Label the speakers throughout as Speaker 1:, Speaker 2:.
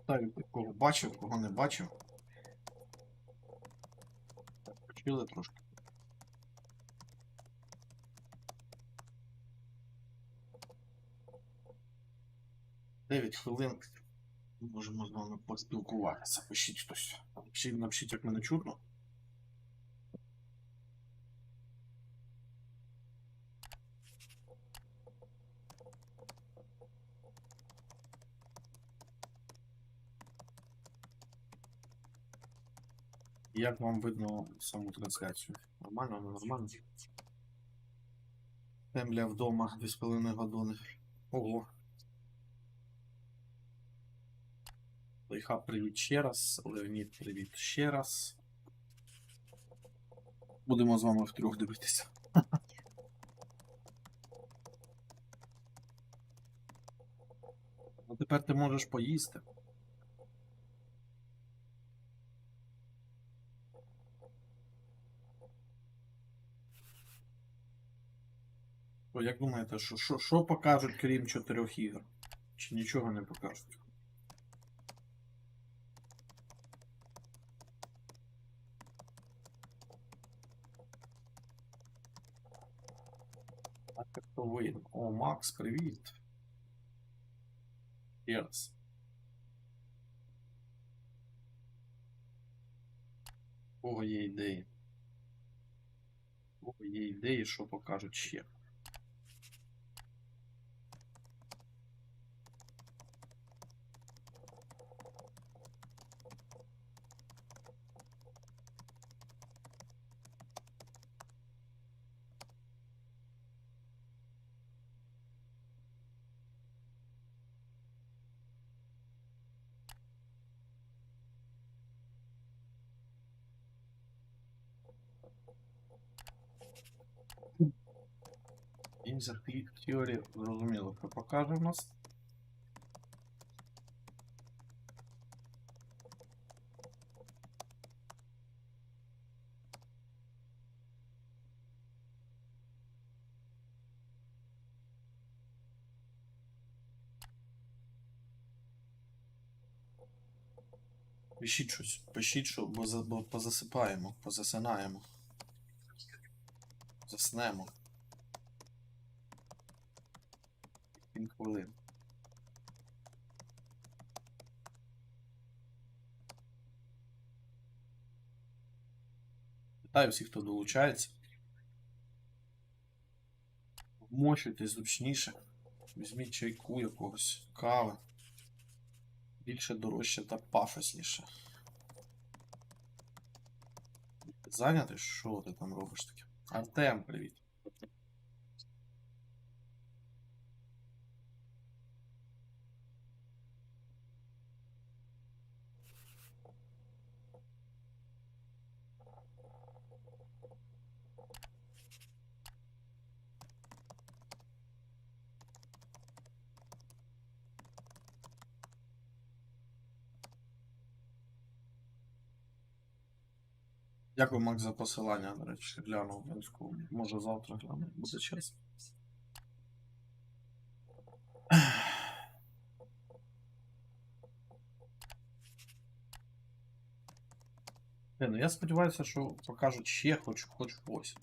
Speaker 1: Пам'ятаю, кого бачив, кого не бачив. Почили трошки. Дев'ять хвилин. Можемо з вами поспілкуватися. Пишіть хтось. Напишіть, як мене чутно. Як вам видно саму трансляцію? Нормально, не нормально? Темля вдома 2,5 години. Ого. Лайхаб, привіт ще раз. Леонід, привіт ще раз. Будемо з вами втрьох дивитися. Ну тепер ти можеш поїсти. О, як думаєте, що покажуть, крім 4 ігор? Чи нічого не покажуть? А як то видно? О, Макс, привіт. Ще раз. У кого є ідеї? У кого є ідеї, що покажуть ще? Інзер Theory, зрозуміло, що покаже в нас. Пишіть щось, пишіть, що, бо позасипаємо, позасинаємо. Заснемо. 7 хвилин. Вітаю всіх, хто долучається. Вмощуйтесь зручніше. Візьміть чайку якогось, кави. Більше дорожче та пафосніше. Зайнятий? Що ти там робиш таке? Артем, привіт. Дякую, Макс, за посилання, до речі, гляну обов'язково. Може завтра гляну, буде час. Ну я сподіваюся, що покажуть ще хоч ось.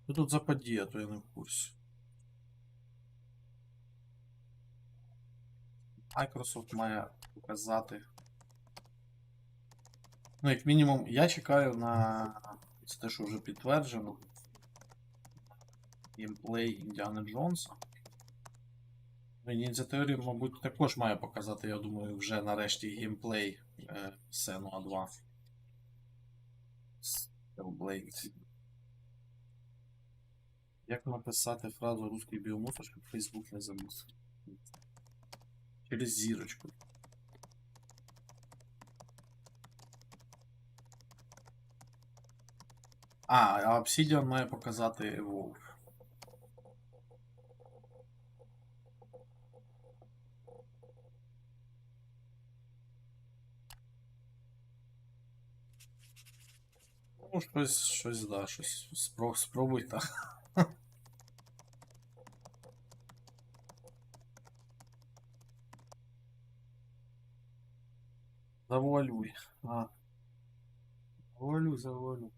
Speaker 1: Що тут за подія, то я не в курсі. Microsoft має показати. Ну, як мінімум, я чекаю на це те, що вже підтверджено. Геймплей Індіана Джонса. Ну, Ninja Theory, мабуть, також має показати, я думаю, вже нарешті геймплей Senua 2. Hellblade. Як написати фразу «русський біомусор», щоб Facebook не замусив? Через зірочку. А Obsidian має показати Avowed. Ну, щось, да, щось спробуй так. Завуалюй. Завуалюй.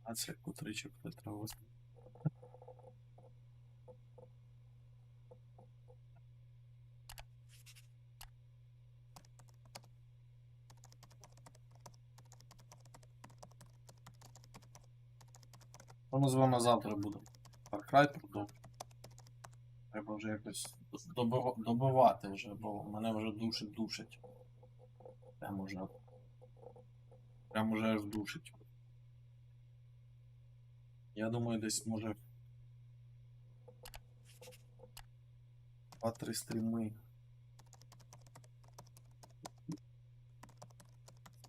Speaker 1: А це кутричок Петра. Ми з вами завтра будемо Far Cry продовжувати. Треба вже якось добивати вже, бо мене вже душить. Прям уже аж душить. Я думаю, десь може 2-3 стріми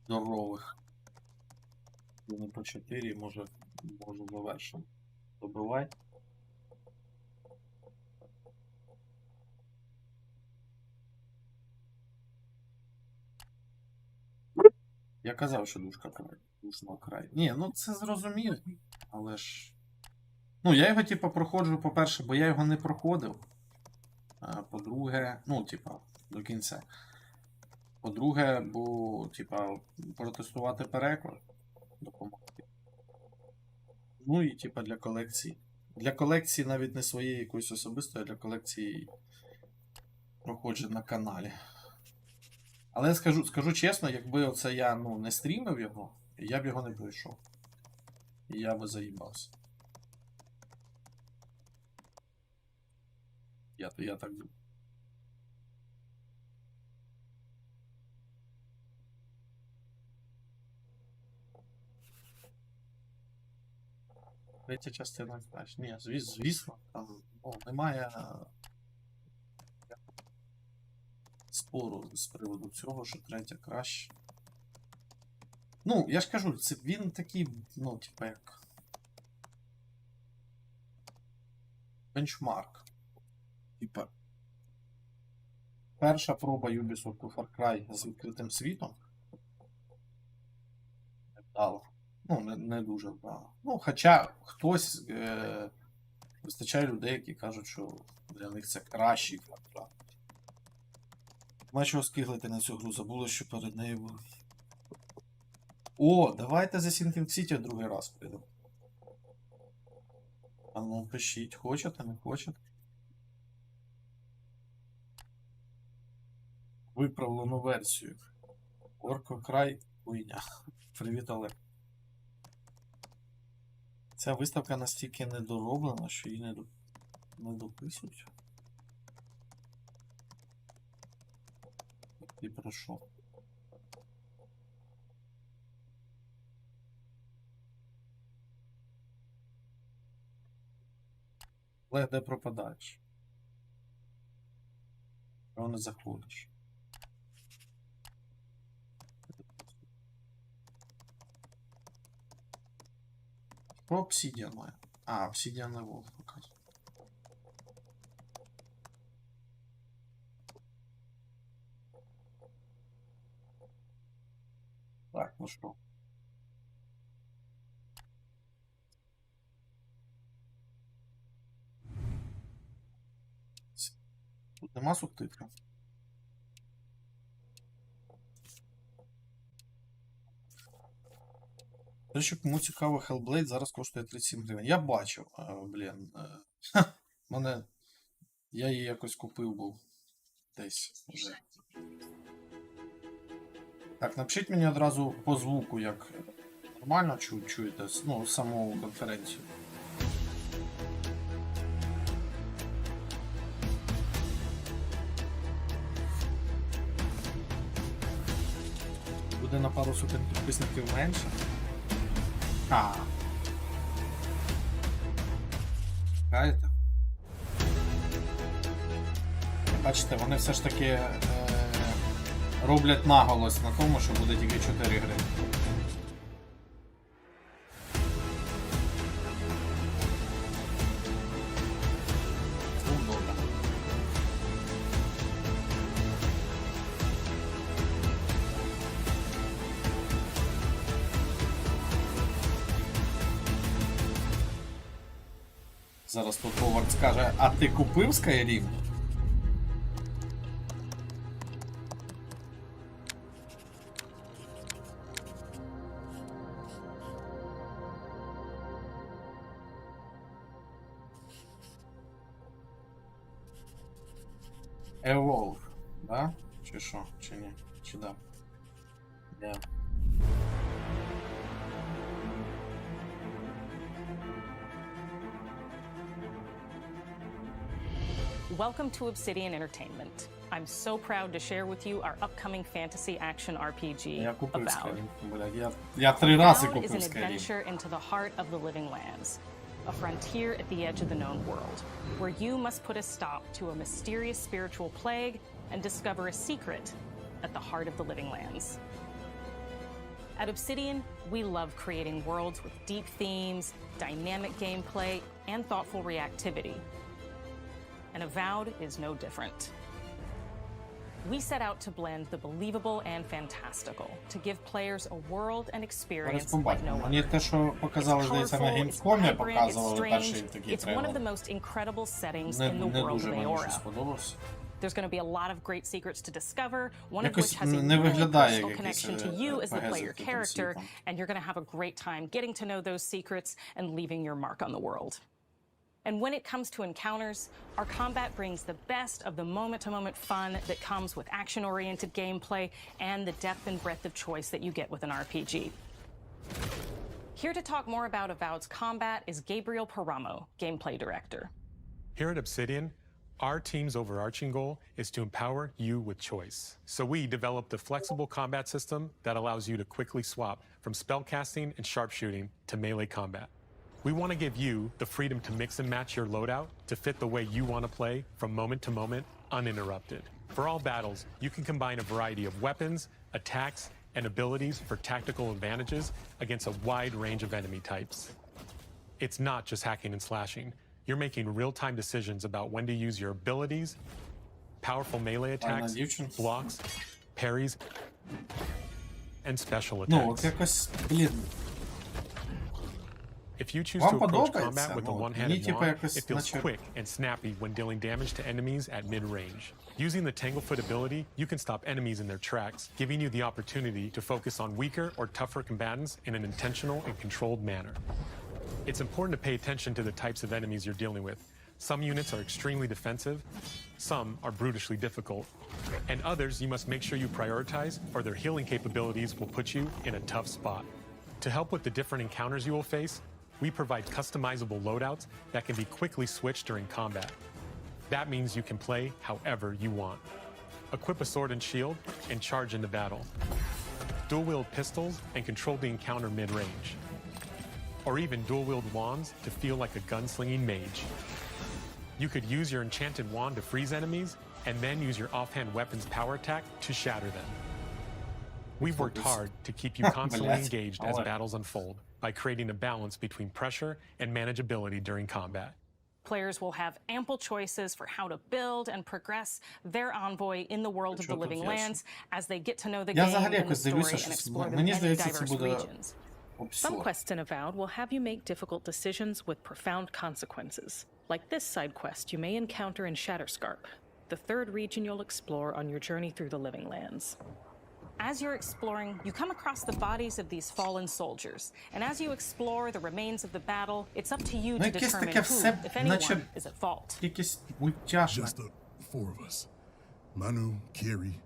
Speaker 1: здорових. Не по 4, можу завершити. Добивай. Я казав, що душно край. Ні, ну це зрозуміло, але ж... Ну, я його, типа, проходжу, по-перше, бо я його не проходив. По-друге, ну, типа, до кінця. По-друге, бо, типа, протестувати переклад допомогти. Ну і, типа, для колекції. Для колекції навіть не своєї якоїсь особистої, а для колекції проходжу на каналі. Але я скажу чесно, якби оце я, ну, не стрімив його, я б його не пройшов. І я би заїбався. Я так думаю. Третя частина, знаєш. Ні, звісно, там, ну, немає спору з приводу цього, що третя краще. Ну, я ж кажу, він такий, ну, типа як бенчмарк. Типа, перша проба Ubisoft у Far Cry з відкритим світом. Не вдало. Ну, не дуже вдало. Ну, хоча хтось вистачає людей, які кажуть, що для них це кращий Far Cry. Чого скиглити на цю гру, забули, що перед нею був. О, давайте за Sinking City другий раз прийдемо. А ну пишіть, хочете, не хочете. Виправлену версію. Орко край хуйня. Привіт, Олег. Ця виставка настільки недороблена, що її не дописують. І про що? Олег, де пропадаєш? Чого не заходиш? Про Obsidian має. А, Obsidian не Wolf показує. Так, ну що? Тут нема субтитрів. Те, що кому цікаво, Hellblade зараз коштує 37 гривень. Я бачив, блін. Я її якось купив був десь вже. Так, напишіть мені одразу по звуку, як нормально чуєте, ну, саму конференцію. Буде на пару сотень підписників менше. Чекаєте? Бачите, вони все ж таки роблять наголос на тому, що буде тільки 4 гри. Ну, добре. Зараз тут Говард скаже, а ти купив Skyrim? Avowed, да? Чи що? Чи ні? Чи да? Да.
Speaker 2: Welcome to Obsidian Entertainment. I'm so proud to share with you our upcoming fantasy action RPG,
Speaker 1: Я купив
Speaker 2: Avowed.
Speaker 1: Skyrim, блядь. Я 3 рази
Speaker 2: Avowed is
Speaker 1: купив
Speaker 2: an
Speaker 1: Skyrim.
Speaker 2: adventure into the heart of the living lands, a frontier at the edge of the known world, where you must put a stop to a mysterious spiritual plague and discover a secret at the heart of the living lands. At Obsidian, we love creating worlds with deep themes, dynamic gameplay, and thoughtful reactivity. And Avowed is no different. We set out to blend the believable and fantastical, to give players a world and experience like no
Speaker 1: Мені
Speaker 2: other.
Speaker 1: те, що показали,
Speaker 2: It's
Speaker 1: здається, на
Speaker 2: colorful, it's
Speaker 1: Gamescom,
Speaker 2: vibrant, it's
Speaker 1: показували перший
Speaker 2: strange.
Speaker 1: такий
Speaker 2: It's one of the
Speaker 1: трейлер.
Speaker 2: most incredible settings
Speaker 1: Не
Speaker 2: in the world
Speaker 1: дуже
Speaker 2: of
Speaker 1: мені
Speaker 2: Aora.
Speaker 1: сподобався.
Speaker 2: There's going to be a lot of great secrets to discover, one of
Speaker 1: Якось
Speaker 2: which has a
Speaker 1: не
Speaker 2: really
Speaker 1: виглядає
Speaker 2: personal
Speaker 1: якийсь
Speaker 2: connection to you as the
Speaker 1: RPG
Speaker 2: player
Speaker 1: з таким
Speaker 2: character,
Speaker 1: світом.
Speaker 2: and you're going to have a great time getting to know those secrets and leaving your mark on the world. And when it comes to encounters, our combat brings the best of the moment-to-moment fun that comes with action-oriented gameplay and the depth and breadth of choice that you get with an RPG. Here to talk more about Avowed's combat is Gabriel Paramo, Gameplay Director.
Speaker 3: Here at Obsidian, our team's overarching goal is to empower you with choice. So we developed a flexible combat system that allows you to quickly swap from spellcasting and sharpshooting to melee combat. We want to give you the freedom to mix and match your loadout to fit the way you want to play from moment to moment, uninterrupted. For all battles, you can combine a variety of weapons, attacks, and abilities for tactical advantages against a wide range of enemy types. It's not just hacking and slashing. You're making real-time decisions about when to use your abilities, powerful melee attacks, blocks, parries, and special
Speaker 1: Ну,
Speaker 3: attacks.
Speaker 1: от якось, блін,
Speaker 3: If you choose
Speaker 1: Вам
Speaker 3: to approach
Speaker 1: подобається?
Speaker 3: combat with a
Speaker 1: Ну, мені,
Speaker 3: one-handed
Speaker 1: типу,
Speaker 3: wand,
Speaker 1: якось,
Speaker 3: it feels
Speaker 1: наче...
Speaker 3: quick and snappy when dealing damage to enemies at mid-range. Using the Tanglefoot ability, you can stop enemies in their tracks, giving you the opportunity to focus on weaker or tougher combatants in an intentional and controlled manner. It's important to pay attention to the types of enemies you're dealing with. Some units are extremely defensive, some are brutishly difficult, and others you must make sure you prioritize or their healing capabilities will put you in a tough spot. To help with the different encounters you will face, we provide customizable loadouts that can be quickly switched during combat. That means you can play however you want. Equip a sword and shield and charge into battle. Dual-wield pistols and control the encounter mid-range. Or even dual-wield wands to feel like a gunslinging mage. You could use your enchanted wand to freeze enemies and then use your offhand weapon's power attack to shatter them. We've worked hard to keep you constantly engaged as battles unfold by creating a balance between pressure and manageability during combat.
Speaker 2: Players will have ample choices for how to build and progress their envoy in the world of the living lands as they get to know the game and the story and explore the many diverse regions. Some quests in Avowed will have you make difficult decisions with profound consequences. Like this side quest you may encounter in Shatterscarp, the third region you'll explore on your journey through the living lands. As you're exploring, you come across the bodies of these fallen soldiers, and as you explore the remains of the battle, it's up to you to determine who, if anyone, is at fault.
Speaker 1: Якесь мультяшне.
Speaker 4: Just the 4 of us. Manu, Kiri,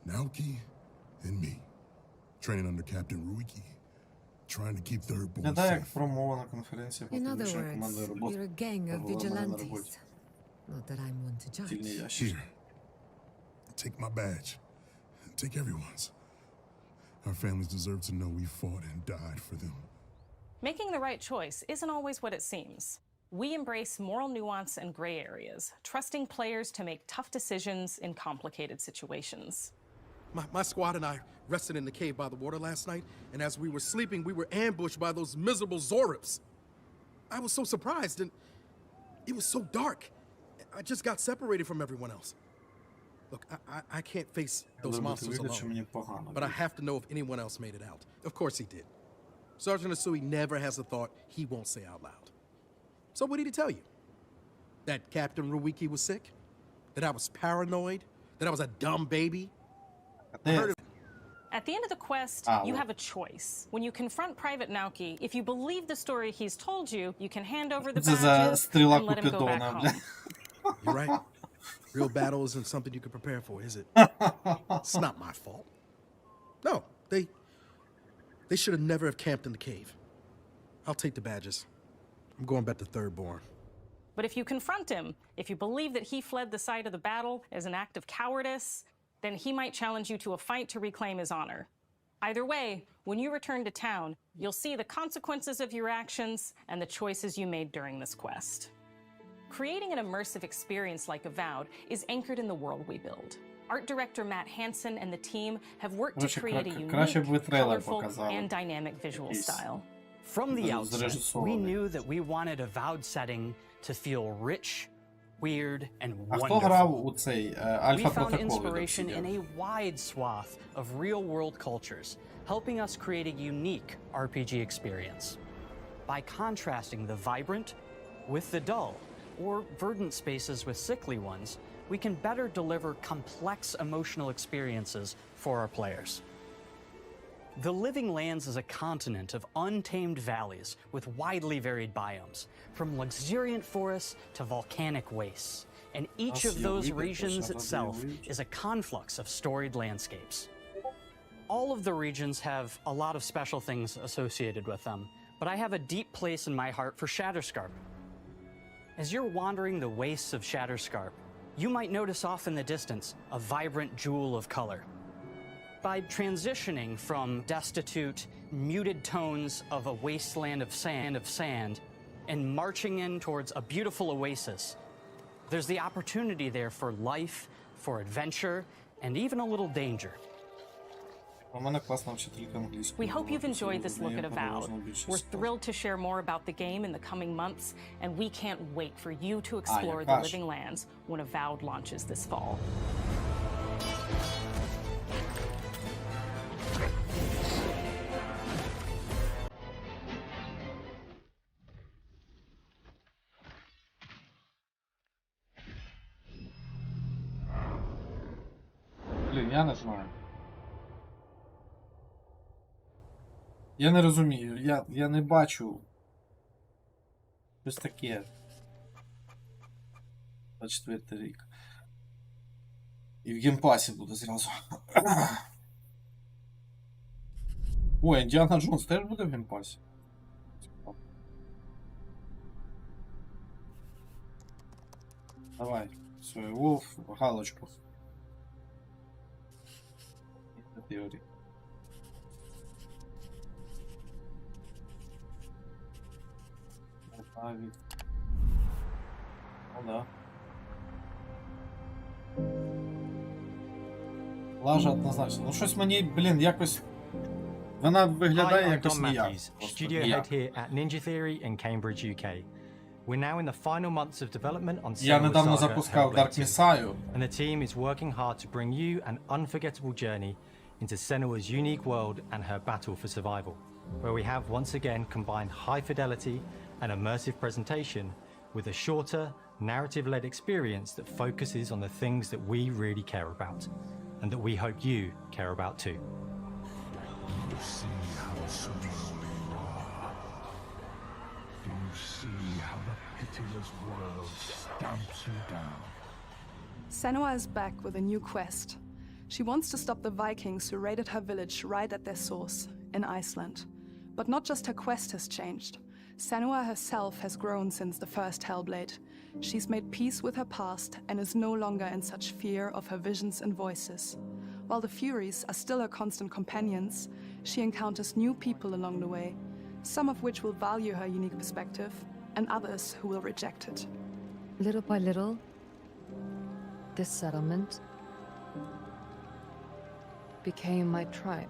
Speaker 4: Naoki, and me. Training under Captain Ruiki. Trying to keep third boy
Speaker 1: Виглядає як
Speaker 4: safe.
Speaker 1: промова на конференції по
Speaker 5: In other
Speaker 1: підвищенню командної
Speaker 5: words,
Speaker 1: роботи.
Speaker 5: you're a gang of
Speaker 1: Головне на роботі.
Speaker 5: vigilantes. Not that I'm one to
Speaker 1: Тільні
Speaker 5: judge.
Speaker 1: ящики.
Speaker 4: Here. Take my badge. Take everyone's. Our families deserve to know we fought and died for them.
Speaker 2: Making the right choice isn't always what it seems. We embrace moral nuance and gray areas, trusting players to make tough decisions in complicated situations.
Speaker 6: My squad and I rested in the cave by the water last night, and as we were sleeping, we were ambushed by those miserable Zorips. I was so surprised, and it was so dark. I just got separated from everyone else. Look, I can't face those monsters alone, but I have to know if anyone else made it out. Of course he did. Sergeant Asui never has a thought he won't say out loud. So what did he tell you? That Captain Ruiki was sick? That I was paranoid? That I was a dumb baby? I heard
Speaker 2: At the end of the quest, you have a choice. When you confront Private Naoki, if you believe the story he's told you, you can hand over the badges and let him go back home.
Speaker 6: You're right. Real battle isn't something you can prepare for, is it? It's not my fault. No, they should have never have camped in the cave. I'll take the badges. I'm going back to Third Born.
Speaker 2: But if you confront him, if you believe that he fled the site of the battle as an act of cowardice, then he might challenge you to a fight to reclaim his honor. Either way, when you return to town, you'll see the consequences of your actions and the choices you made during this quest. Creating an immersive experience like Avowed is anchored in the world we build. Art director Matt Hansen and the team have worked to create a unique, colorful, and dynamic visual style.
Speaker 7: From the outset, we knew that we wanted Avowed setting to feel rich, weird, and wonderful. We found inspiration in a wide swath of real-world cultures, helping us create a unique RPG experience. By contrasting the vibrant with the dull, or verdant spaces with sickly ones, we can better deliver complex emotional experiences for our players. The Living Lands is a continent of untamed valleys with widely varied biomes, from luxuriant forests to volcanic wastes. And each of those regions itself is a conflux of storied landscapes. All of the regions have a lot of special things associated with them, but I have a deep place in my heart for Shatterscarp. As you're wandering the wastes of Shatterscarp, you might notice off in the distance a vibrant jewel of color. By transitioning from destitute, muted tones of a wasteland of sand, and marching in towards a beautiful oasis, there's the opportunity there for life, for adventure, and even a little danger.
Speaker 2: We hope you've enjoyed this look at Avowed. We're thrilled to share more about the game in the coming months, and we can't wait for you to explore the Living Lands when Avowed launches this fall.
Speaker 1: Я не знаю. Я не розумію, я не бачу щось таке. 24 рік. І в геймпасі буде зразу. Ой, Індіана Джонс теж буде в геймпасі? Давай, все, Вулф, галочку. Теорії. Ну да. Лажа однозначно. Ну щось мені, блін, якось... Вона виглядає якось ніяк.
Speaker 8: Studio head here at Ninja Theory in Cambridge, UK. We're now in the final months of development on
Speaker 1: Я недавно
Speaker 8: Saga,
Speaker 1: запускав
Speaker 8: Hellblade
Speaker 1: Dark
Speaker 8: 2,
Speaker 1: Messiah.
Speaker 8: and the team is working hard to bring you an unforgettable journey into Senua's unique world and her battle for survival, where we have once again combined high fidelity and immersive presentation with a shorter, narrative-led experience that focuses on the things that we really care about, and that we hope you care about too.
Speaker 9: Do you see how surrounding you are? Do you see how the pitiless world stamps you down?
Speaker 10: Senua is back with a new quest. She wants to stop the Vikings who raided her village right at their source, in Iceland. But not just her quest has changed. Senua herself has grown since the first Hellblade. She's made peace with her past and is no longer in such fear of her visions and voices. While the Furies are still her constant companions, she encounters new people along the way, some of which will value her unique perspective, and others who will reject it.
Speaker 5: Little by little, this settlement became my tribe.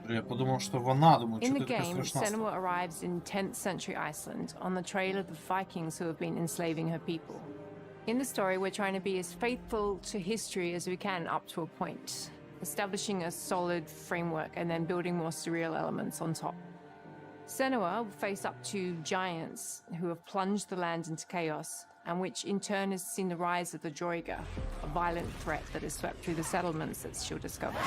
Speaker 1: Я подумав, що вона, думаю,
Speaker 11: In
Speaker 1: що
Speaker 11: the
Speaker 1: ти така
Speaker 11: game,
Speaker 1: страшна.
Speaker 11: Senua arrives in 10th century Iceland on the trail of the Vikings who have been enslaving her people. In the story, we're trying to be as faithful to history as we can up to a point, establishing a solid framework and then building more surreal elements on top. Senua will face up to giants who have plunged the land into chaos, and which in turn has seen the rise of the Droiga, a violent threat that has swept through the settlements that she'll discover.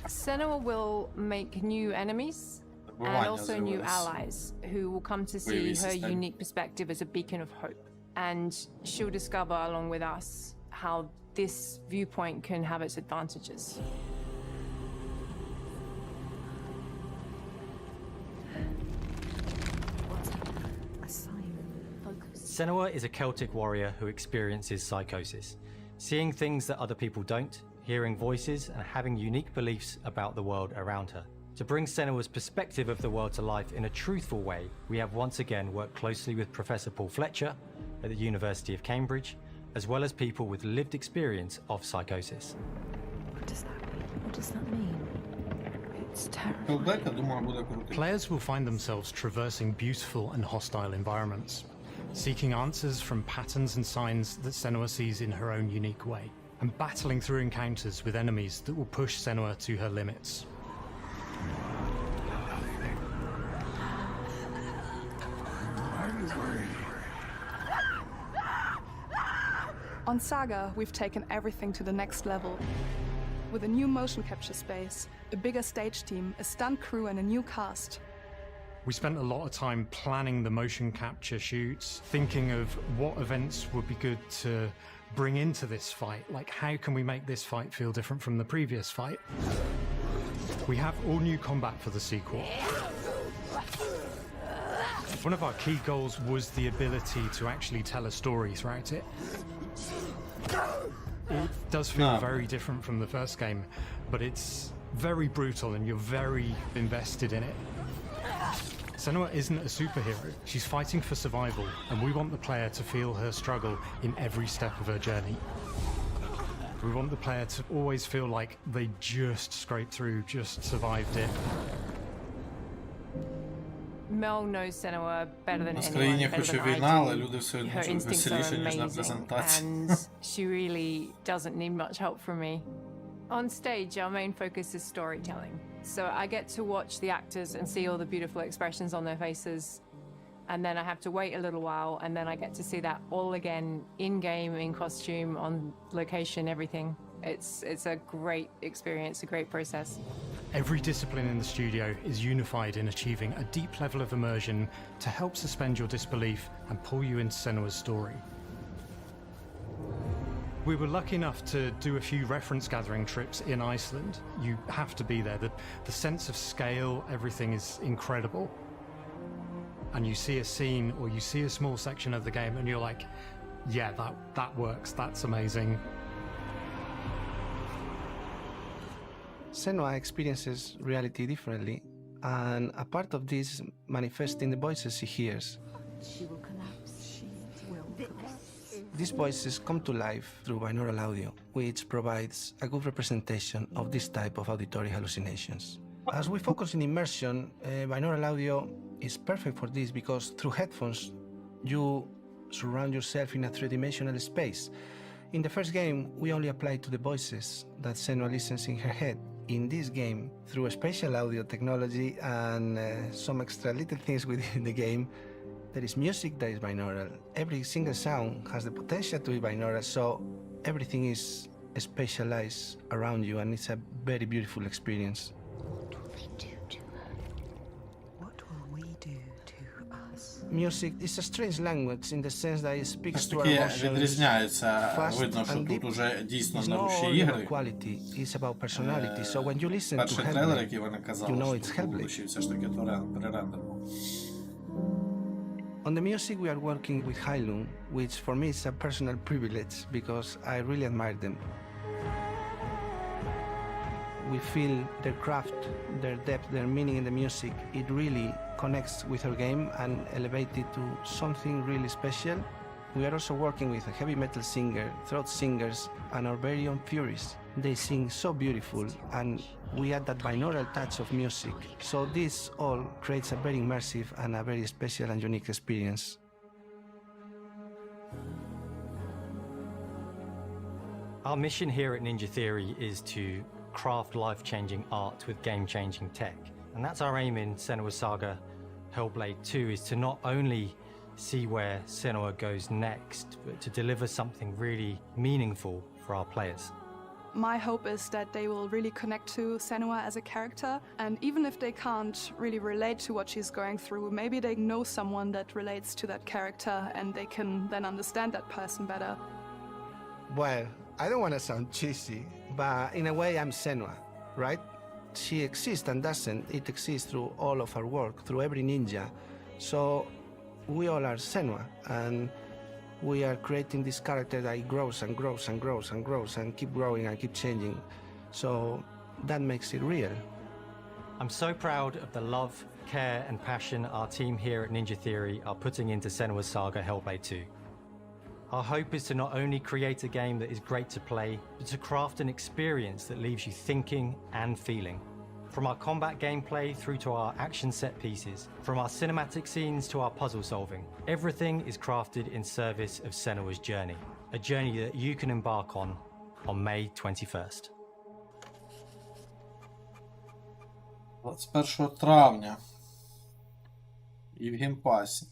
Speaker 11: Senua will make new enemies and also new allies who will come to see her unique perspective as a beacon of hope. And she'll discover along with us how this viewpoint can have its advantages.
Speaker 8: Senua is a Celtic warrior who experiences psychosis, seeing things that other people don't, hearing voices and having unique beliefs about the world around her. To bring Senua's perspective of the world to life in a truthful way, we have once again worked closely with Professor Paul Fletcher at the University of Cambridge, as well as people with lived experience of psychosis.
Speaker 5: What does that mean? What does that mean? It's terrifying.
Speaker 1: Hellblade, я думаю, буде крутий.
Speaker 12: Players will find themselves traversing beautiful and hostile environments, seeking answers from patterns and signs that Senua sees in her own unique way, and battling through encounters with enemies that will push Senua to her limits.
Speaker 10: On Saga, we've taken everything to the next level. With a new motion capture space, a bigger stage team, a stunt crew and a new cast.
Speaker 12: We spent a lot of time planning the motion capture shoots, thinking of what events would be good to bring into this fight, like how can we make this fight feel different from the previous fight. We have all new combat for the sequel. One of our key goals was the ability to actually tell a story throughout it. It does feel very different from the first game, but it's very brutal and you're very invested in it. Senua isn't a superhero, she's fighting for survival, and we want the player to feel her struggle in every step of her journey. We want the player to always feel like they just scraped through, just survived it.
Speaker 11: Mel knows Senua better than
Speaker 1: В
Speaker 11: anyone,
Speaker 1: країні
Speaker 11: better
Speaker 1: хоч і
Speaker 11: than
Speaker 1: війна,
Speaker 11: I
Speaker 1: але
Speaker 11: do.
Speaker 1: люди все одно
Speaker 11: Her
Speaker 1: чуть
Speaker 11: instincts are
Speaker 1: веселіше, ніж на
Speaker 11: amazing,
Speaker 1: презентації.
Speaker 11: and she really doesn't need much help from me. On stage, our main focus is storytelling. So I get to watch the actors and see all the beautiful expressions on their faces. And then I have to wait a little while, and then I get to see that all again, in-game, in costume, on location, everything. It's a great experience, a great process.
Speaker 12: Every discipline in the studio is unified in achieving a deep level of immersion to help suspend your disbelief and pull you into Senua's story. We were lucky enough to do a few reference gathering trips in Iceland. You have to be there. The sense of scale, everything is incredible. And you see a scene or you see a small section of the game and you're like, yeah, that works, that's amazing.
Speaker 13: Senua experiences reality differently, and a part of this manifests in the voices she hears.
Speaker 5: She will collapse. She will collapse.
Speaker 13: These voices come to life through binaural audio, which provides a good representation of this type of auditory hallucinations. As we focus in immersion, binaural audio is perfect for this because through headphones, you surround yourself in a three-dimensional space. In the first game, we only applied to the voices that Senua listens in her head. In this game, through a spatial audio technology and some extra little things within the game, there is music that is binaural. Every single sound has the potential to be binaural, so everything is spatialized around you, and it's a very beautiful experience.
Speaker 5: What will they do to her? What will we do to us?
Speaker 13: Music is a strange language in the sense that it speaks to our
Speaker 1: Таки
Speaker 13: emotions.
Speaker 1: відрізняється,
Speaker 13: Fast
Speaker 1: видно, що
Speaker 13: and
Speaker 1: тут
Speaker 13: deep.
Speaker 1: уже дійсно
Speaker 13: It's
Speaker 1: на
Speaker 13: not
Speaker 1: душі
Speaker 13: all
Speaker 1: ігри.
Speaker 13: about quality, it's about personality. So when you listen to
Speaker 1: Перший трейлер,
Speaker 13: Hellblade,
Speaker 1: який вони казали,
Speaker 13: you know
Speaker 1: що
Speaker 13: it's
Speaker 1: тут
Speaker 13: Hellblade.
Speaker 1: ще все ж таки перерендерно.
Speaker 13: On the music, we are working with Heilung, which for me is a personal privilege because I really admire them. we feel their craft, their depth, their meaning in the music. It really connects with our game and elevates it to something really special. We are also working with a heavy metal singer, throat singers, and our very own Furies. They sing so beautiful, and we add that binaural touch of music. So this all creates a very immersive and a very special and unique experience.
Speaker 8: Our mission here at Ninja Theory is to craft life-changing art with game-changing tech. And that's our aim in Senua's Saga Hellblade 2, is to not only see where Senua goes next, but to deliver something really meaningful for our players.
Speaker 10: My hope is that they will really connect to Senua as a character, and even if they can't really relate to what she's going through, maybe they know someone that relates to that character and they can then understand that person better.
Speaker 13: Well, I don't want to sound cheesy, but in a way I'm Senua, right? She exists and doesn't. It exists through all of our work, through every ninja. So we all are Senua, and we are creating this character that grows and grows and grows and grows and keep growing and keep changing. So that makes it real.
Speaker 8: I'm so proud of the love, care and passion our team here at Ninja Theory are putting into Senua's Saga Hellblade 2. Our hope is to not only create a game that is great to play, but to craft an experience that leaves you thinking and feeling. From our combat gameplay through to our action set pieces, from our cinematic scenes to our puzzle solving, everything is crafted in service of Senua's journey, a journey that you can embark on May 21st.
Speaker 1: 21 травня. І в геймпасі.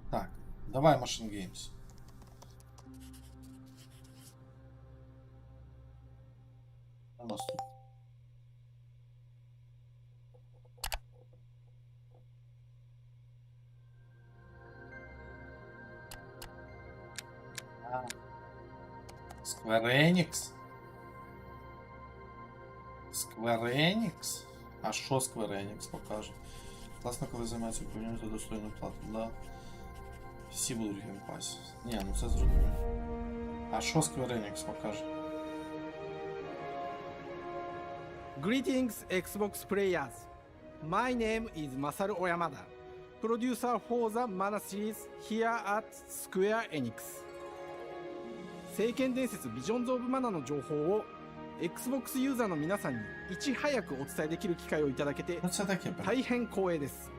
Speaker 1: Так, давай Machine Games. У нас тут. Square Enix? Square Enix? А що Square Enix покаже? Класно, коли займається управлінням за достойну плату. Да. Всі будуть в геймпасі. Ні, ну це зрозуміло. А що Square Enix покаже?
Speaker 14: Greetings, Xbox players. My name is Masaru Oyamada, producer for the Mana series here at Square Enix. 聖剣伝説ビジョンズ・オブ・マナの情報を Xbox ユーザーの皆さんにいち早くお伝えできる機会をいただけて大変光栄です。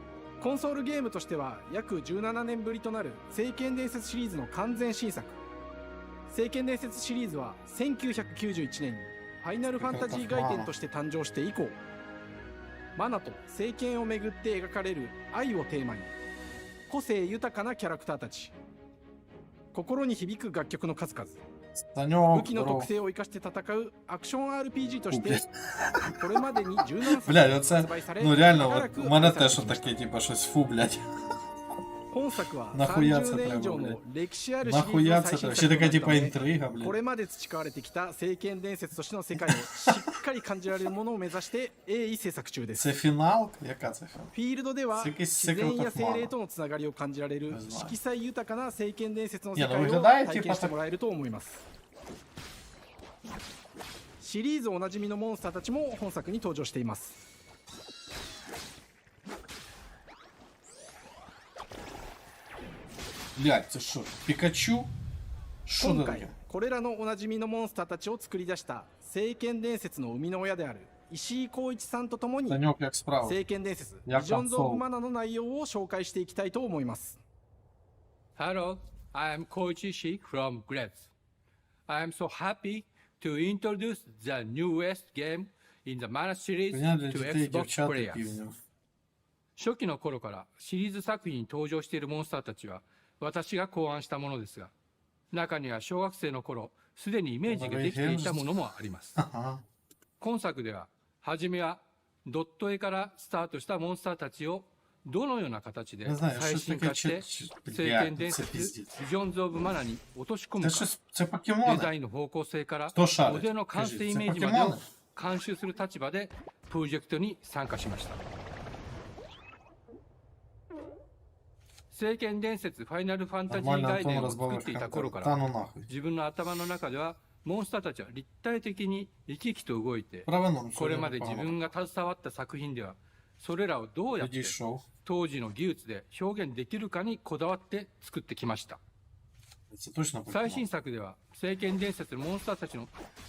Speaker 14: コンソールゲームとしては約17年ぶりとなる聖剣伝説シリーズの完全新作。聖剣伝説シリーズは1991年にファイナルファンタジー外伝として誕生して以降、マナと聖剣をめぐって描かれる愛をテーマに、個性豊かなキャラクターたち、心に響く楽曲の数々、武器の特性を生かして戦うアクション RPG としてこれまでに17作発売され、
Speaker 1: ну реально, у мене теж таке, типа, щось фу, блядь.
Speaker 14: 本作は30年以上の歴史あるシリーズの最新作で、これまで培われてきた聖剣伝説としての世界をしっかり感じられるものを目指して鋭意制作中です。フィールドでは自然や精霊とのつながりを感じられる色彩豊かな聖剣伝説の世界を体験してもらえると思います。シリーズおなじみのモンスターたちも本作に登場しています。
Speaker 1: Блядь, це що? Пікачу? Що це таке?
Speaker 14: これらのおなじみのモンスターたちを作り出した聖剣伝説の生みの親である石井浩一さんとともに聖剣伝説ビジョンズ・オブ・マナの内容を紹介していきたいと思います。
Speaker 15: Hello, I am Koichi Ishii from Gretz. I am so happy to introduce the newest game in the Mana series to Xbox players. 初期の頃からシリーズ作品に登場しているモンスターたちは私が考案したものですが、中には小学生の頃すでにイメージができていたものもあります。今作では初めはドット絵からスタートしたモンスターたちをどのような形で最新化して聖剣伝説ビジョンズ・オブ・マナに落とし込むか、デザインの方向性からモデルの完成イメージまでを監修する立場でプロジェクトに参加しました。聖剣伝説ファイナルファンタジー
Speaker 1: Нормально
Speaker 15: ガイデン
Speaker 1: Антон
Speaker 15: を作っていた
Speaker 1: разбавил
Speaker 15: 頃か
Speaker 1: Та
Speaker 15: ら
Speaker 1: ну нахуй.
Speaker 15: 自分の頭の中ではモンスターたちは立体的に生き生きと動いて
Speaker 1: Правильно,
Speaker 15: これまで自分が携わった作品ではそれらをどうやって
Speaker 1: Підійшов.
Speaker 15: 当時の技術で表現できるかにこだわって作ってきました
Speaker 1: Це точно
Speaker 15: 最
Speaker 1: Покемон.
Speaker 15: 新作では聖剣伝説のモンスターたちの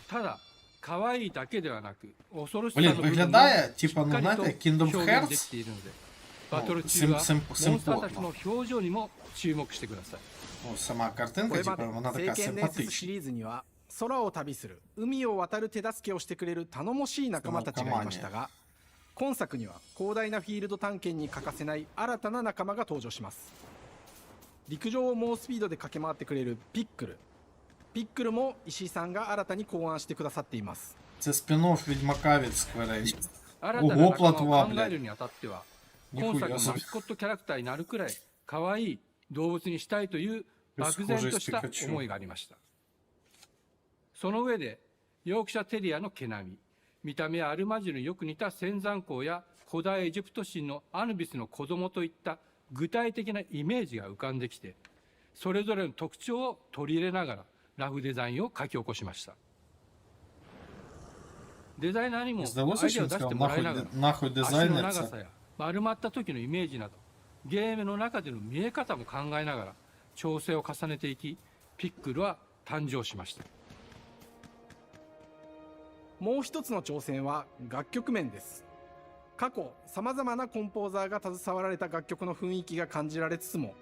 Speaker 15: ただ可愛いだけではなく恐ろしさの
Speaker 1: Блін,
Speaker 15: 部分も
Speaker 1: виглядає,
Speaker 15: しっ
Speaker 1: типа,
Speaker 15: か
Speaker 1: ну
Speaker 15: りと
Speaker 1: знаєте, Kingdom
Speaker 15: 表現で
Speaker 1: Hearts.
Speaker 15: きているのでバトル
Speaker 1: Ну,
Speaker 15: 中はモンスター
Speaker 1: симпотно.
Speaker 15: たちの表情にも注目してください
Speaker 1: Ну, сама
Speaker 14: こ
Speaker 1: картинка,
Speaker 14: れま
Speaker 1: типа,
Speaker 14: で
Speaker 1: вона
Speaker 14: 聖
Speaker 1: така
Speaker 14: 剣伝説シ
Speaker 1: симпатична.
Speaker 14: リーズには空を旅する海を渡る手助けをしてくれる頼もしい仲間たちがいましたが今作には広大なフィールド探検に欠かせない新たな仲間が登場します。陸上を猛スピードで駆け回ってくれるピックルも石井さんが新たに考案してくださっています。
Speaker 1: Це спін-офф Відьмака від Square Enix.
Speaker 15: 新たな
Speaker 1: Ого,
Speaker 15: 仲間
Speaker 1: платва,
Speaker 15: を考え
Speaker 1: блядь.
Speaker 15: るにあたっては
Speaker 1: Ніхуя
Speaker 15: 今作の
Speaker 1: собі.
Speaker 15: マスコットキャラクターになるくらい可愛い動物にしたいという漠然とした思いがありました。その上でヨークシャテリアの毛並み、見た目はアルマジルによく似た仙山港や古代エジプト神のアヌビスの子供といった具体的なイメージが浮かんできて、それぞれの特徴を取り入れながらラフデザインを書き起こしました。デザイナーにもアイデアを出してもらいながら、足の長さや丸まった時のイメージなど、ゲームの中での見え方も考えながら調整を重ねていき、ピックルは誕生しました。
Speaker 14: もう一つの挑戦は楽曲面です。過去さまざまなコンポーザーが携わられた楽曲の雰囲気が感じられつつも、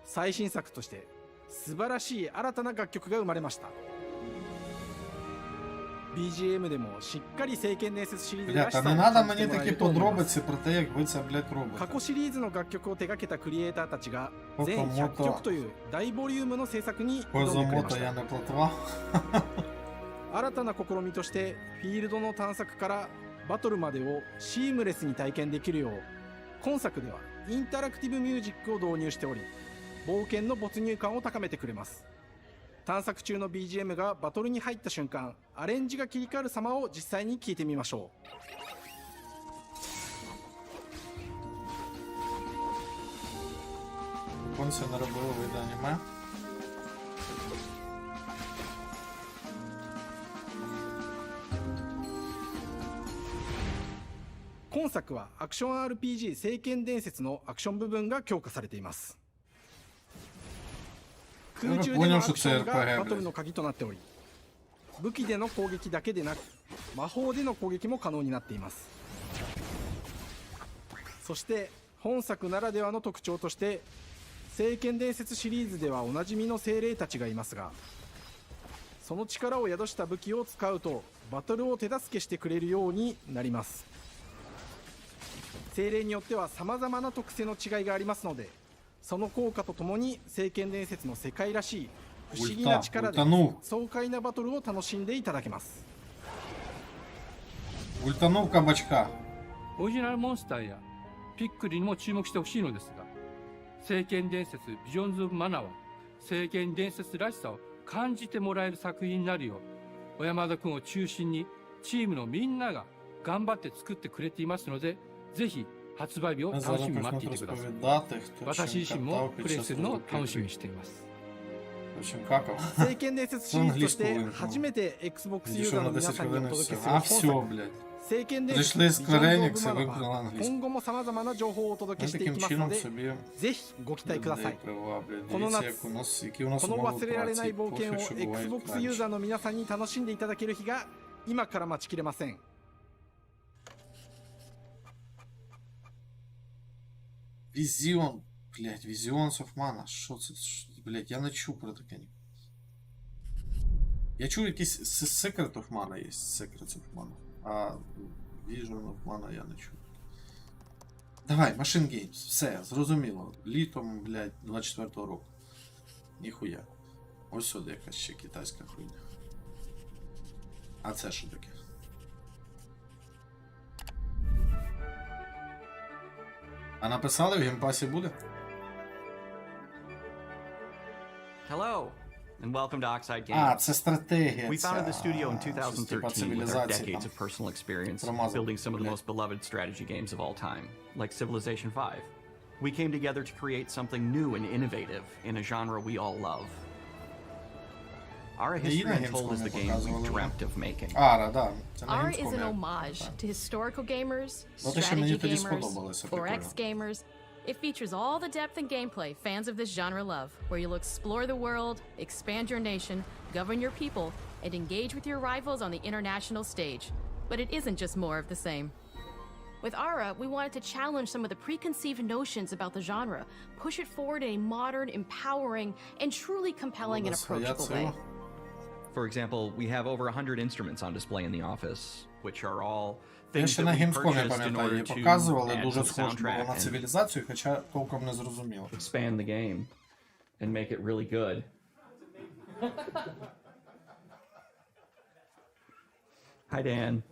Speaker 14: 最新作として素晴らしい新たな楽曲が生まれました。 BGM でもしっかり聖剣伝説シリーズらしさを
Speaker 1: не
Speaker 14: 感
Speaker 1: надо
Speaker 14: じて
Speaker 1: мені
Speaker 14: もらえ
Speaker 1: такі
Speaker 14: ると思います
Speaker 1: подробиці про те, як ви це, блядь,
Speaker 14: 過
Speaker 1: робите.
Speaker 14: 去シリーズの楽曲を手掛けたクリエイターたちが全
Speaker 1: 僕もっと
Speaker 14: 100曲という大ボリュームの制作に挑んでくれまし
Speaker 1: Позамото я
Speaker 14: た。
Speaker 1: не платва.
Speaker 14: 新たな試みとしてフィールドの探索からバトルまでをシームレスに体験できるよう、今作ではインタラクティブミュージックを導入しており、冒険の没入感を高めてくれます。探索中の BGM がバトルに入った瞬間、アレンジが切り替わる様を実際に聞いてみましょう。
Speaker 1: Японці не робили види аніме.
Speaker 14: 今作はアクション RPG 聖剣伝説のアクション部分が強化されています。空中でのアクションがバトルの鍵となっており、武器での攻撃だけでなく魔法での攻撃も可能になっています。そして本作ならではの特徴として聖剣伝説シリーズではおなじみの精霊たちがいますが、その力を宿した武器を使うとバトルを手助けしてくれるようになります。精霊によっては様々な特性の違いがありますので、その効果とともに聖剣伝説の世界らしい不思議な力で爽快なバトルを楽しんでいただけます。
Speaker 1: Ультанув кабачка.
Speaker 15: オリジナルモンスターやピックリにも注目してほしいのですが、聖剣伝説ビジョンズ・オブ・マナは聖剣伝説らしさを感じてもらえる作品になるよう、小山田君を中心にチームのみんなが頑張って作ってくれていますので、ぜひ発売日を楽しみに待っていてください。私自身もプレイするのを楽しみにしています。
Speaker 14: 聖剣伝説シリーズとして初めて Xbox ユーザーの皆さんにお届けする本作、聖剣伝説ビジョンズ・オブ・マナは今後も様々な情報をお届けしていきますので、ぜひご期待ください。この夏、この忘れられない冒険を Xbox ユーザーの皆さんに楽しんでいただける日が今から待ちきれません。
Speaker 1: Візіон, блядь, Visions of Mana. Що це? Блядь, я не чув про таке. Я чув якийсь Secret of Mana є. Secrets of Mana. А Vision of Mana я не чув. Давай, Machine Games. Все, зрозуміло. Літом, блядь, 24-го року. Ніхуя. Ось сюди якась ще китайська хуйня. А це що таке? А написали в геймпасі буде?
Speaker 16: Hello, and welcome to Oxide Games.
Speaker 1: А, це стратегія.
Speaker 16: We founded the studio in
Speaker 1: щось типа
Speaker 16: 2013 with our
Speaker 1: цивілізації
Speaker 16: decades
Speaker 1: там.
Speaker 16: of personal experience
Speaker 1: Промазав,
Speaker 16: building some of the
Speaker 1: блядь.
Speaker 16: most beloved strategy games of all time, like Civilization V. We came together to create something new and innovative in a genre we all love. Ara history untold is the game we dreamt of making.
Speaker 2: Ara is an homage to historical gamers, strategy gamers, 4X gamers. It features all the depth and gameplay fans of this genre love, where you'll explore the world, expand your nation, govern your people, and engage with your rivals on the international stage. But it isn't just more of the same. With Ara, we wanted to challenge some of the preconceived notions about the genre, push it forward in a modern, empowering, and truly compelling and approachable way.
Speaker 16: For example, we have over 100 instruments on display in the office, which are all
Speaker 1: Я ще на Gamescom, пам'ятаю, її показували, дуже схоже було на цивілізацію, хоча толком не зрозуміло.
Speaker 16: Expand the game and make it really good. Hi, Dan.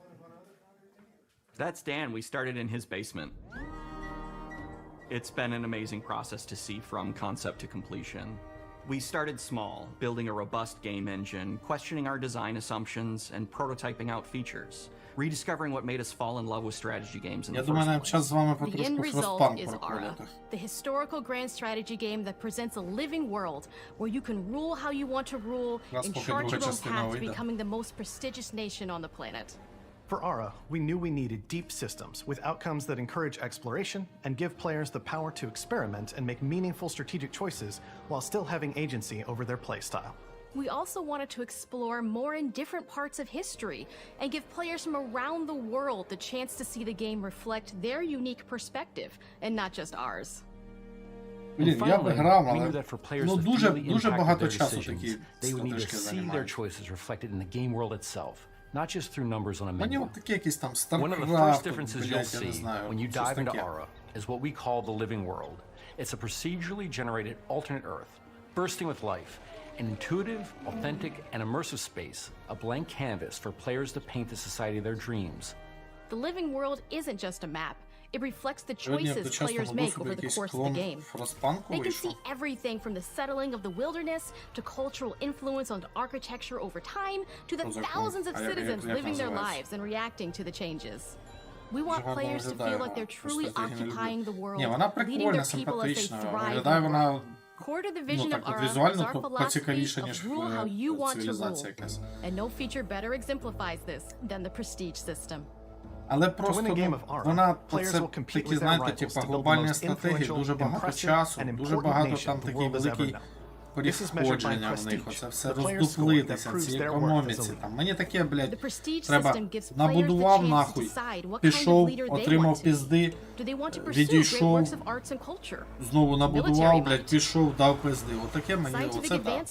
Speaker 16: That's Dan. We started in his basement. It's been an amazing process to see from concept to completion. We started small, building a robust game engine, questioning our design assumptions, and prototyping out features, rediscovering what made us fall in love with strategy games in the first place.
Speaker 2: The end result is Ara, the historical grand strategy game that presents a living world where you can rule how you want to rule and chart your own path to becoming the most prestigious nation on the planet.
Speaker 17: For Ara, we knew we needed deep systems with outcomes that encourage exploration and give players the power to experiment and make meaningful strategic choices while still having agency over their playstyle.
Speaker 2: We also wanted to explore more in different parts of history and give players from around the world the chance to see the game reflect their unique perspective and not just ours.
Speaker 1: Блін, я би грав, але ну дуже багато часу такі стратежки займають.
Speaker 18: Not just through numbers on a menu.
Speaker 1: One
Speaker 18: of the first differences you'll see when you dive into Ara is what we call the living world. It's a procedurally generated alternate Earth, bursting with life, an intuitive, authentic, and immersive space, a blank canvas for players to paint the society of their dreams.
Speaker 2: The living world isn't just a map. It reflects the choices players make over the course of the game. They can see everything from the settling of the wilderness to cultural influence on architecture over time to the thousands of citizens living their lives and reacting to the changes. We want players to feel like they're truly occupying the world, leading their people as they thrive in the world. Core to the vision of Ara is our philosophy of rule how you want to rule. And no feature better exemplifies this than the prestige system.
Speaker 1: Але просто вона це такі, знаєте, типу глобальні стратегії, дуже багато часу, дуже багато там такий великий переходження в них, оце все роздуплитися, цій економіці. Там. Мені таке, блядь, треба набудував нахуй, пішов, отримав пізди, відійшов, знову набудував, блядь, пішов, дав пизди. Отаке мені, оце так.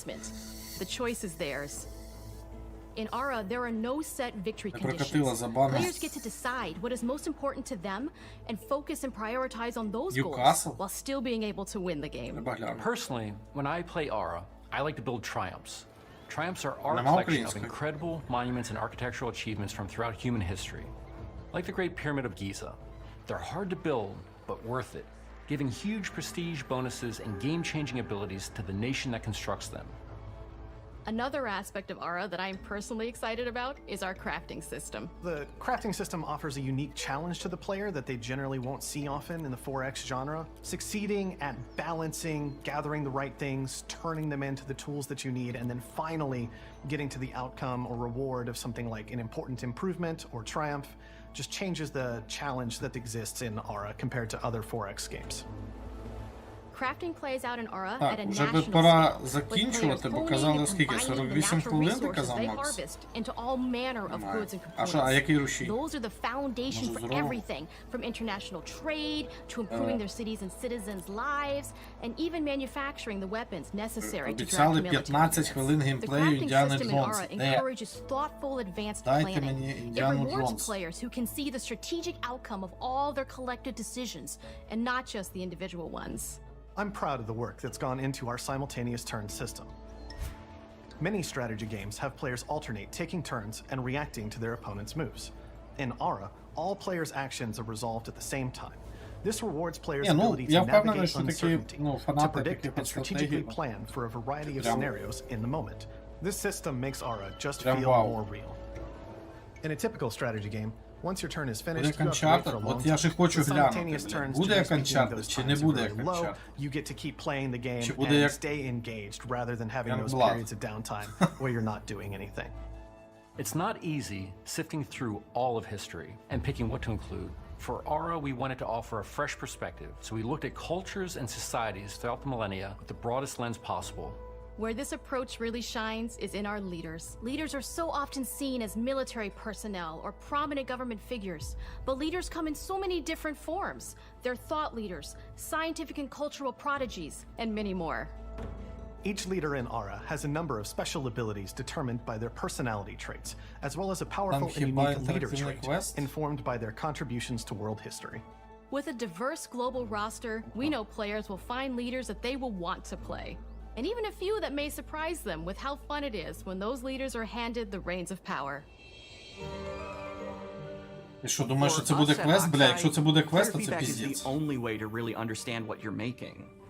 Speaker 2: In Ara, there are no set victory conditions. Players get to decide what is most important to them and focus and prioritize on those goals while still being able to win the game.
Speaker 18: Personally, when I play Ara, I like to build triumphs. Triumphs are our collection of incredible monuments and architectural achievements from throughout human history. Like the Great Pyramid of Giza. They're hard to build, but worth it, giving huge prestige bonuses and game-changing abilities to the nation that constructs them.
Speaker 2: Another aspect of Ara that I'm personally excited about is our crafting system.
Speaker 17: The crafting system offers a unique challenge to the player that they generally won't see often in the 4X genre. Succeeding at balancing, gathering the right things, turning them into the tools that you need, and then finally getting to the outcome or reward of something like an important improvement or triumph just changes the challenge that exists in Ara compared to other 4X games.
Speaker 2: Crafting plays out in Ara
Speaker 1: at a national scale, with players honing and combining the natural resources they harvest into all manner of goods and components. Those are the foundation for everything, from international trade to improving their cities and citizens' lives, and even manufacturing the weapons necessary to drive military units. The crafting system in Ara encourages thoughtful, advanced planning. It rewards players who can see the strategic outcome of all their collective decisions, and not just the individual ones.
Speaker 17: I'm proud of the work that's gone into our simultaneous turn system. Many strategy games have players alternate taking turns and reacting to their opponent's moves. In Ara, all players' actions are resolved at the same time. This rewards players' ability to navigate uncertainty, to predict and strategically plan for a variety of scenarios in the moment. This system makes Ara just feel more real. In a typical strategy game, Once your turn is finished,
Speaker 1: Буде
Speaker 17: you have to wait for a
Speaker 1: Uncharted?
Speaker 17: long
Speaker 1: От я
Speaker 17: time.
Speaker 1: ж і хочу
Speaker 17: With
Speaker 1: глянути,
Speaker 17: simultaneous
Speaker 1: блядь.
Speaker 17: turns,
Speaker 1: Буде як
Speaker 17: generally speaking,
Speaker 1: Uncharted,
Speaker 17: those
Speaker 1: чи не
Speaker 17: times are
Speaker 1: буде
Speaker 17: very
Speaker 1: як
Speaker 17: low.
Speaker 1: Uncharted?
Speaker 17: You get to keep playing the game
Speaker 1: Чи буде
Speaker 17: and
Speaker 1: як
Speaker 17: stay engaged rather than having those
Speaker 1: Hellblade?
Speaker 17: periods of downtime where you're not doing anything.
Speaker 18: It's not easy sifting through all of history and picking what to include. For Aura, we wanted to offer a fresh perspective, so we looked at cultures and societies throughout the millennia with the broadest lens possible.
Speaker 19: Where this approach really shines is in our leaders. Leaders are so often seen as military personnel or prominent government figures, but leaders come in so many different forms. They're thought leaders, scientific and cultural prodigies, and many more.
Speaker 17: Each leader in Aura has a number of special abilities determined by their personality traits, as well as a powerful and unique leader trait informed by their contributions to world history.
Speaker 19: With a diverse global roster, we know players will find leaders that they will want to play. And even a few that may surprise them with how fun it is when those leaders are handed the reins of power.
Speaker 1: Ти що, думаєш, що це буде квест? Бля, якщо це буде квест, то це піздець.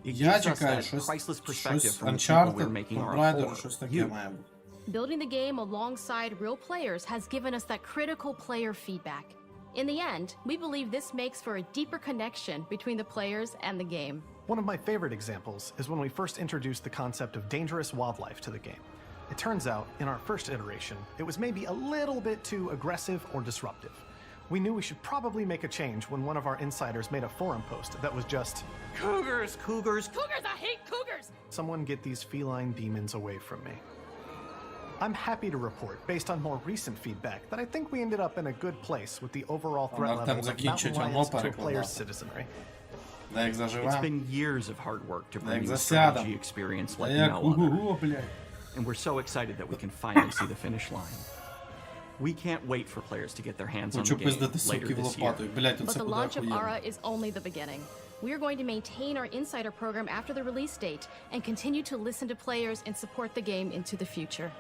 Speaker 1: Я чекаю щось Uncharted, Tomb Raider, щось таке має бути.
Speaker 19: Building the game alongside real players has given us that critical player feedback. In the end, we believe this makes for a deeper connection between the players and the game.
Speaker 17: One of my favorite examples is when we first introduced the concept of dangerous wildlife to the game. It turns out, in our first iteration, it was maybe a little bit too aggressive or disruptive. We knew we should probably make a change when one of our insiders made a forum post that was just, "Cougars, cougars,
Speaker 19: Cougars, I hate cougars!
Speaker 17: Someone get these feline demons away from me." I'm happy to report, based on more recent feedback, that I think we ended up in a good place with the overall threat levels of mountain lions to players' citizenry.
Speaker 16: It's been years of hard work to bring you a strategy experience like no other. And we're so excited that we can finally see the finish line. We can't wait for players to get their hands on the game later this year.
Speaker 19: But the launch of Aura is only the beginning. We are going to maintain our insider program after the release date and continue to listen to players and support the game into the future.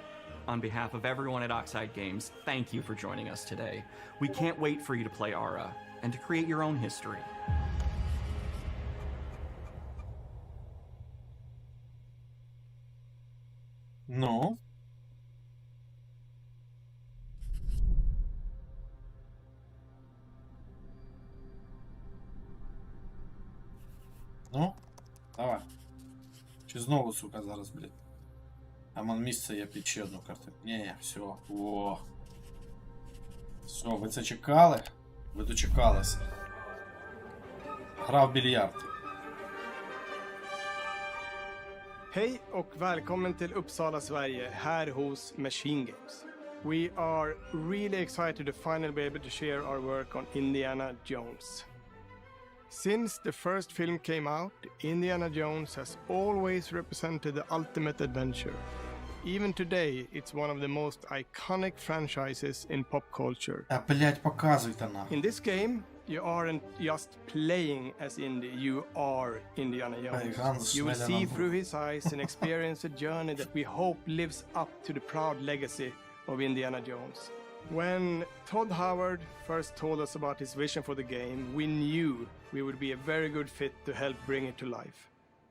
Speaker 16: On behalf of everyone at Oxide Games, thank you for joining us today. We can't wait for you to play Aura and to create your own history.
Speaker 1: Ну. Ну, давай. Чи знову, сука, зараз, блядь. Там он місце є під ще одну картину. Ні, все. О. Все, ви це чекали? Ви дочекалися. Гра в більярд.
Speaker 20: Hej och välkommen till Uppsala, Sverige, här hos Machine Games. We are really excited to finally be able to share our work on Indiana Jones. Since the first film came out, Indiana Jones has always represented the ultimate adventure. Even today, it's one of the most iconic franchises in pop culture.
Speaker 1: Та, блядь, показуйте нахуй.
Speaker 20: In this game, you aren't just playing as Indy, you are Indiana Jones. You will see through his eyes and experience a journey that we hope lives up to the proud legacy of Indiana Jones. When Todd Howard first told us about his vision for the game, we knew we would be a very good fit to help bring it to life.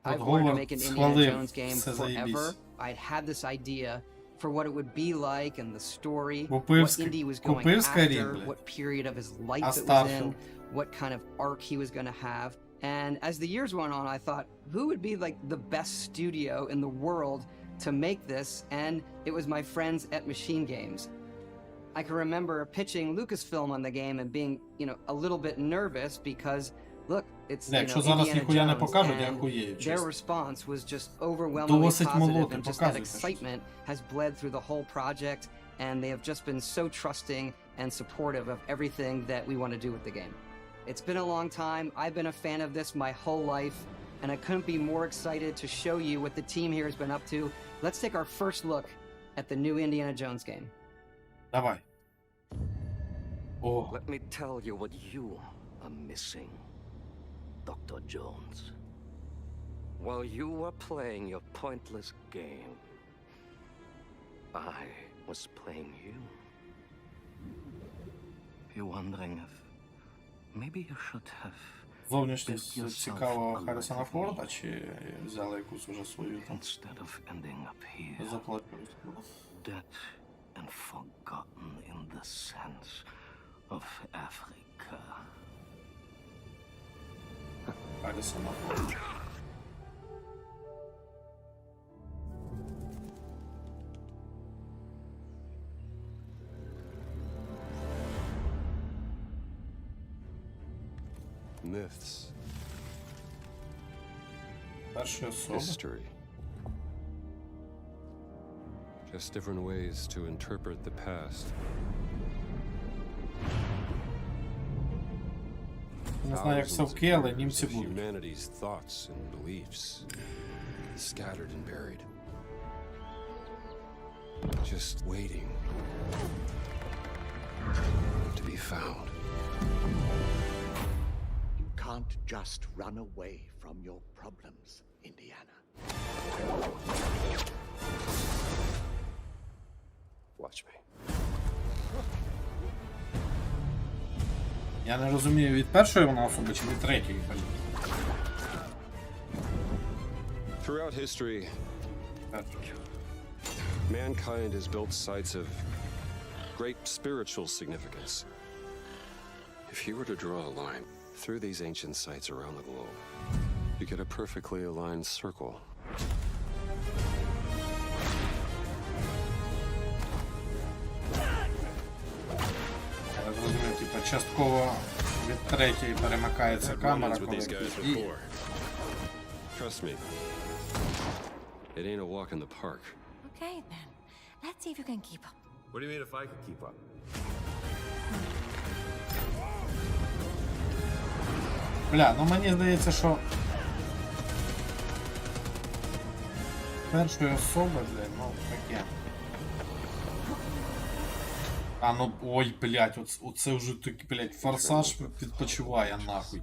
Speaker 21: I've wanted to make an Indiana Jones game forever. I'd had this idea for what it would be like and the story, what Indy was going after, what period of his life it was in, what kind of arc he was going to have. And as the years went on, I thought, who would be like the best studio in the world to make this? And it was my friends at Machine Games. I can remember pitching Lucasfilm on the game and being, a little bit nervous because, look, it's Indiana Jones, and their response was just overwhelmingly positive, and just that excitement has bled through the whole project, and they have just been so trusting and supportive of everything that we want to do with the game. It's been a long time. I've been a fan of this my whole life, and I couldn't be more excited to show you what the team here has been up to. Let's take our first look at the new Indiana Jones game.
Speaker 1: Давай. Oh.
Speaker 22: Let me tell you what you are missing, Dr. Jones. While you were playing your pointless game, I was playing you. You're wondering if maybe you should have.
Speaker 1: Зовнішність цікавого Харрісона Форда, чи взяли якусь уже свою там заплатили?
Speaker 22: Dead and forgotten in the sense of Africa.
Speaker 3: Myths.
Speaker 1: History.
Speaker 3: Just different ways to interpret the past.
Speaker 1: Не знаю, як совки, але німці будуть.
Speaker 3: Humanity's thoughts and beliefs, scattered and buried, just waiting to be found.
Speaker 22: You can't just run away from your problems, Indiana.
Speaker 3: Watch me.
Speaker 1: Я не розумію, від першої вона особи чи від третьої.
Speaker 3: Throughout history, mankind has built sites of great spiritual significance. If you were to draw a line through these ancient sites around the globe, you get a perfectly aligned circle.
Speaker 1: Типа частково від третьої перемикається камера, коли діє.
Speaker 3: Trust me, it ain't a walk in the park.
Speaker 4: Okay then, let's see if you can keep up.
Speaker 3: What do you mean if I can keep up?
Speaker 1: Бля, ну мені здається, що першої особи, бля, ну таке. А ну, ой, блядь, оце вже такий, блядь, форсаж відпочиває нахуй.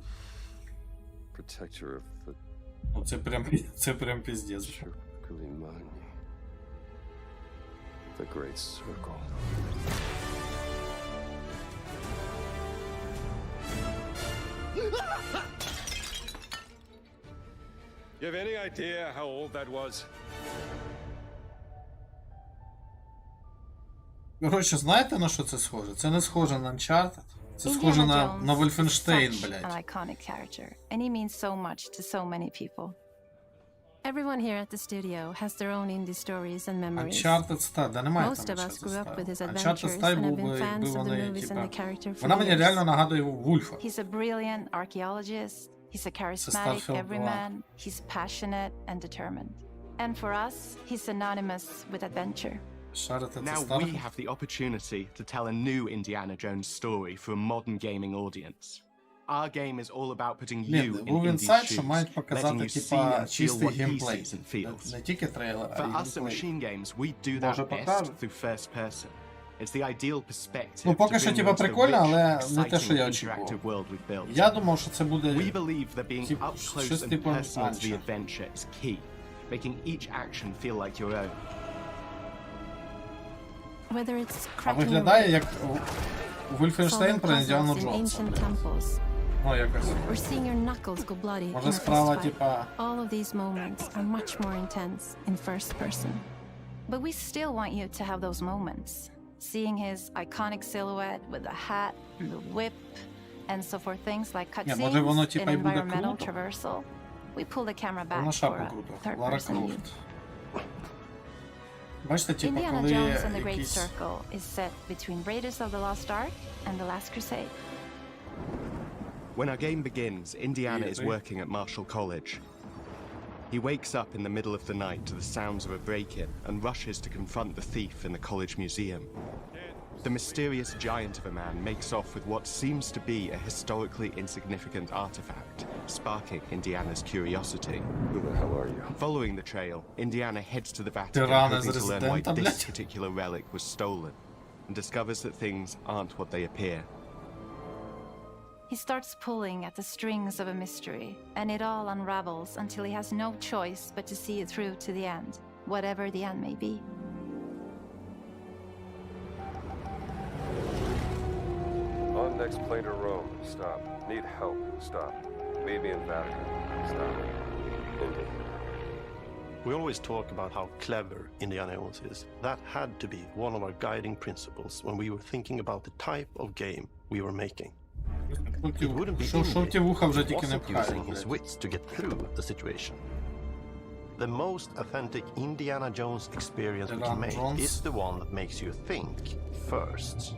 Speaker 1: Ну це прям пиздец.
Speaker 3: The Great Circle. You have any idea how old that was?
Speaker 1: Коротше, знаєте, на що це схоже? Це не схоже на Uncharted. Це схоже на Wolfenstein, блядь.
Speaker 4: An iconic character, and he means so much to so many people. Everyone here at the studio has their own indie stories and memories.
Speaker 1: Uncharted Style, да немає
Speaker 4: Most
Speaker 1: там
Speaker 4: of us grew up with his
Speaker 1: Uncharted
Speaker 4: adventures
Speaker 1: Style
Speaker 4: and have
Speaker 1: був
Speaker 4: been fans of the
Speaker 1: вони,
Speaker 4: movies and the
Speaker 1: типа,
Speaker 4: character for
Speaker 1: вона мені
Speaker 4: years.
Speaker 1: реально нагадує Вульфа.
Speaker 4: He's a brilliant archaeologist, he's a charismatic
Speaker 1: Starfield
Speaker 4: everyman, he's passionate and determined. And for us, he's synonymous with adventure.
Speaker 23: Now we have the opportunity to tell a new Indiana Jones story for a modern gaming audience. Our game is all about putting you in Indy's shoes, letting you see and feel what he sees and feels. For us at Machine Games, we do that best through first person. It's the ideal perspective
Speaker 1: Ну, поки
Speaker 23: to
Speaker 1: що,
Speaker 23: bring
Speaker 1: типа,
Speaker 23: you into the
Speaker 1: прикольно,
Speaker 23: rich,
Speaker 1: але не те, що
Speaker 23: exciting,
Speaker 1: я
Speaker 23: interactive
Speaker 1: очікував.
Speaker 23: world we've built.
Speaker 1: Я думав, що це буде
Speaker 23: We believe that being up close
Speaker 1: щось
Speaker 23: and
Speaker 1: типу
Speaker 23: personal to the
Speaker 1: Uncharted.
Speaker 23: adventure is key, making each action feel like your own.
Speaker 4: Whether it's
Speaker 1: А
Speaker 4: cracking
Speaker 1: виглядає як Wolfenstein
Speaker 4: solving
Speaker 1: про Індіану
Speaker 4: puzzles in
Speaker 1: Джонса.
Speaker 4: ancient temples,
Speaker 1: Ну, якось.
Speaker 4: or seeing your knuckles go bloody in
Speaker 1: Може
Speaker 4: a
Speaker 1: справа,
Speaker 4: fistfight.
Speaker 1: типа,
Speaker 4: All of these moments are much more intense in first person. But we still want you to have those moments. Seeing his iconic silhouette with the hat and the whip, and so for things like
Speaker 1: може воно,
Speaker 4: cutscenes
Speaker 1: типа,
Speaker 4: and
Speaker 1: і буде
Speaker 4: environmental
Speaker 1: круто.
Speaker 4: traversal, we pull the camera back
Speaker 1: Воно
Speaker 4: for
Speaker 1: шапку
Speaker 4: a
Speaker 1: круто.
Speaker 4: third
Speaker 1: Лара
Speaker 4: person view.
Speaker 1: Крофт. Бачите, типа,
Speaker 4: Indiana
Speaker 1: коли
Speaker 4: Jones and the Great
Speaker 1: якісь...
Speaker 4: Circle is set between Raiders of the Lost Ark and the Last Crusade.
Speaker 23: When our game begins, Indiana is working at Marshall College. He wakes up in the middle of the night to the sounds of a break-in and rushes to confront the thief in the college museum. The mysterious giant of a man makes off with what seems to be a historically insignificant artifact, sparking Indiana's curiosity.
Speaker 3: Who the hell are you?
Speaker 23: Following the trail, Indiana heads to the Vatican hoping to learn why this particular relic was stolen, and discovers that things aren't what they appear.
Speaker 4: He starts pulling at the strings of a mystery, and it all unravels until he has no choice but to see it through to the end, whatever the end may be.
Speaker 3: On next plane to Rome. Stop. Need help. Stop. Meet me in Vatican. Stop. Indy.
Speaker 6: We always talk about how clever Indiana Jones is. That had to be one of our guiding principles when we were thinking about the type of game we were making. It wouldn't be easy using his wits to get through the situation. The most authentic Indiana Jones experience we can make is the one that makes you think first.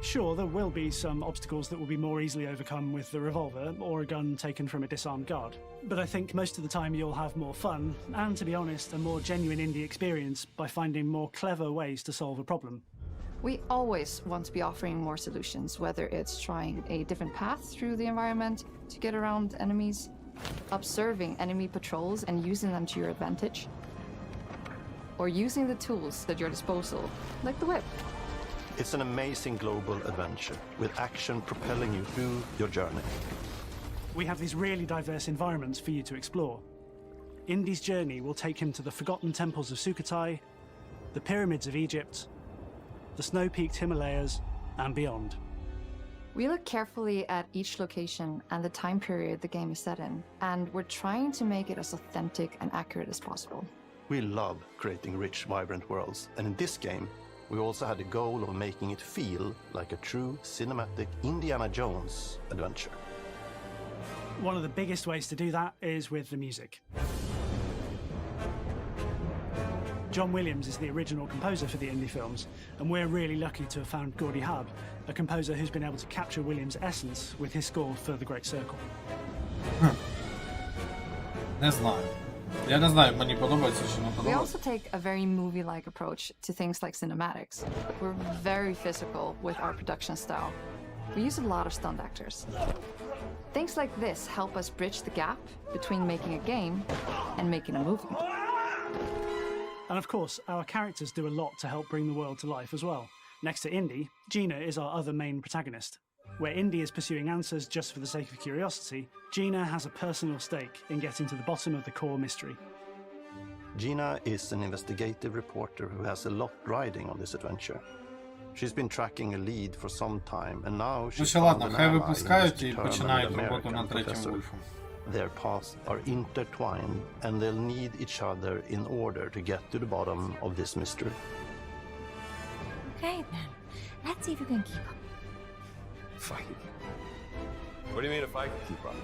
Speaker 7: Sure, there will be some obstacles that will be more easily overcome with the revolver or a gun taken from a disarmed guard. But I think most of the time you'll have more fun and, to be honest, a more genuine indie experience by finding more clever ways to solve a problem.
Speaker 9: We always want to be offering more solutions, whether it's trying a different path through the environment to get around enemies, observing enemy patrols and using them to your advantage, or using the tools at your disposal, like the whip.
Speaker 6: It's an amazing global adventure, with action propelling you through your journey.
Speaker 7: We have these really diverse environments for you to explore. Indy's journey will take him to the forgotten temples of Sukhothai, the pyramids of Egypt, the snow-peaked Himalayas, and beyond.
Speaker 9: We look carefully at each location and the time period the game is set in, and we're trying to make it as authentic and accurate as possible.
Speaker 6: We love creating rich, vibrant worlds, and in this game, we also had the goal of making it feel like a true cinematic Indiana Jones adventure.
Speaker 7: One of the biggest ways to do that is with the music. John Williams is the original composer for the indie films, and we're really lucky to have found Gordy Hub, a composer who's been able to capture Williams' essence with his score for The Great Circle.
Speaker 1: Не знаю. Я не знаю, мені подобається чи не
Speaker 9: We
Speaker 1: подобається.
Speaker 9: also take a very movie-like approach to things like cinematics. We're very physical with our production style. We use a lot of stunt actors. Things like this help us bridge the gap between making a game and making a movie.
Speaker 7: And of course, our characters do a lot to help bring the world to life as well. Next to Indy, Gina is our other main protagonist. Where Indy is pursuing answers just for the sake of curiosity, Gina has a personal stake in getting to the bottom of the core mystery.
Speaker 6: Gina is an investigative reporter who has a lot riding on this adventure. She's been tracking a lead for some time, and now she's found an ally who is determined American professor. Their paths are intertwined, and they'll need each other in order to get to the bottom of this mystery.
Speaker 24: Okay, then. Let's see if you can keep up.
Speaker 6: Fine. What do you mean if I can keep up?